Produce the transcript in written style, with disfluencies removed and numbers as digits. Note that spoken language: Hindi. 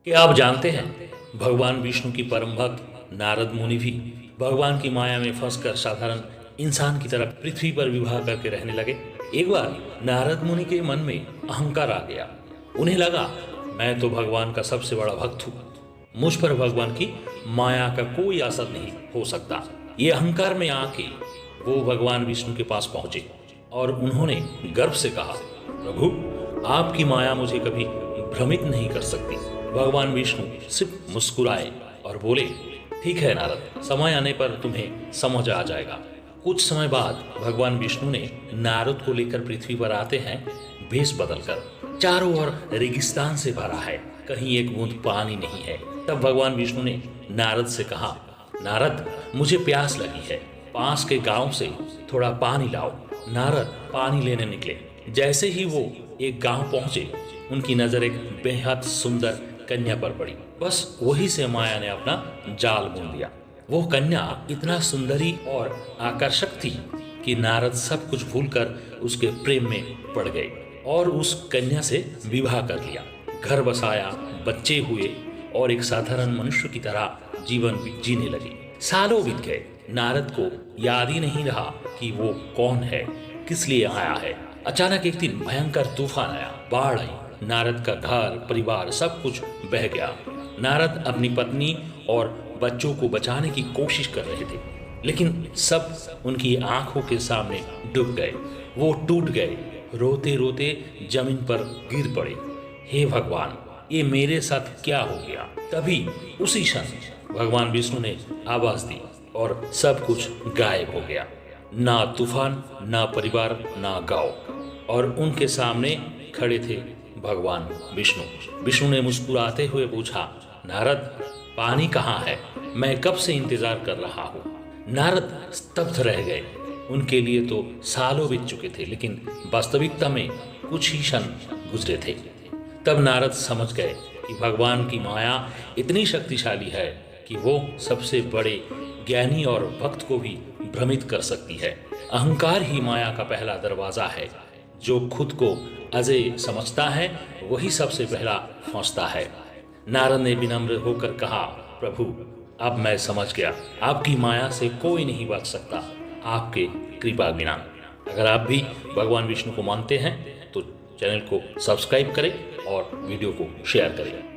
क्या आप जानते हैं भगवान विष्णु की परम भक्त नारद मुनि भी भगवान की माया में फंसकर साधारण इंसान की तरह पृथ्वी पर विवाह करके रहने लगे। एक बार नारद मुनि के मन में अहंकार आ गया। उन्हें लगा, मैं तो भगवान का सबसे बड़ा भक्त हूँ, मुझ पर भगवान की माया का कोई असर नहीं हो सकता। ये अहंकार में आके वो भगवान विष्णु के पास पहुंचे और उन्होंने गर्व से कहा, प्रभु, आपकी माया मुझे कभी भ्रमित नहीं कर सकती। भगवान विष्णु सिर्फ मुस्कुराए और बोले, ठीक है नारद, समय आने पर तुम्हें समझ आ जाएगा। कुछ समय बाद भगवान विष्णु ने नारद को लेकर पृथ्वी पर आते हैं। भेष बदलकर चारों ओर रेगिस्तान से भरा है, कहीं एक बूंद पानी नहीं है। तब भगवान विष्णु ने नारद से कहा, नारद, मुझे प्यास लगी है, पास के गांव से थोड़ा पानी लाओ। नारद पानी लेने निकले। जैसे ही वो एक गांव पहुंचे, उनकी नजर एक बेहद सुंदर कन्या पर पड़ी। बस वही से माया ने अपना जाल बुन दिया। वो कन्या इतना सुंदरी और आकर्षक थी कि नारद सब कुछ भूलकर उसके प्रेम में पड़ गए और उस कन्या से विवाह कर लिया। घर बसाया, बच्चे हुए और एक साधारण मनुष्य की तरह जीवन जीने लगे। सालों बीत गए, नारद को याद ही नहीं रहा कि वो कौन है, किस लिए आया है। अचानक एक दिन भयंकर तूफान आया, बाढ़ आई। नारद का घर, परिवार, सब कुछ बह गया। नारद अपनी पत्नी और बच्चों को बचाने की कोशिश कर रहे थे, लेकिन सब उनकी आंखों के सामने डूब गए। वो टूट गए, रोते रोते जमीन पर गिर पड़े। हे भगवान, ये मेरे साथ क्या हो गया? तभी उसी क्षण भगवान विष्णु ने आवाज दी और सब कुछ गायब हो गया। ना तूफान, ना परिवार, ना गांव, और उनके सामने खड़े थे भगवान विष्णु। विष्णु ने मुस्कुराते हुए पूछा, नारद, पानी कहाँ है? मैं कब से इंतजार कर रहा हूँ। नारद स्तब्ध रह गए। उनके लिए तो सालों बीत चुके थे, लेकिन वास्तविकता में कुछ ही क्षण गुजरे थे। तब नारद समझ गए कि भगवान की माया इतनी शक्तिशाली है कि वो सबसे बड़े ज्ञानी और भक्त को भी भ्रमित कर सकती है। अहंकार ही माया का पहला दरवाजा है। जो खुद को अजय समझता है, वही सबसे पहला फंसता है। नारद ने विनम्र होकर कहा, प्रभु, अब मैं समझ गया, आपकी माया से कोई नहीं बच सकता आपके कृपा बिना। अगर आप भी भगवान विष्णु को मानते हैं तो चैनल को सब्सक्राइब करें और वीडियो को शेयर करें।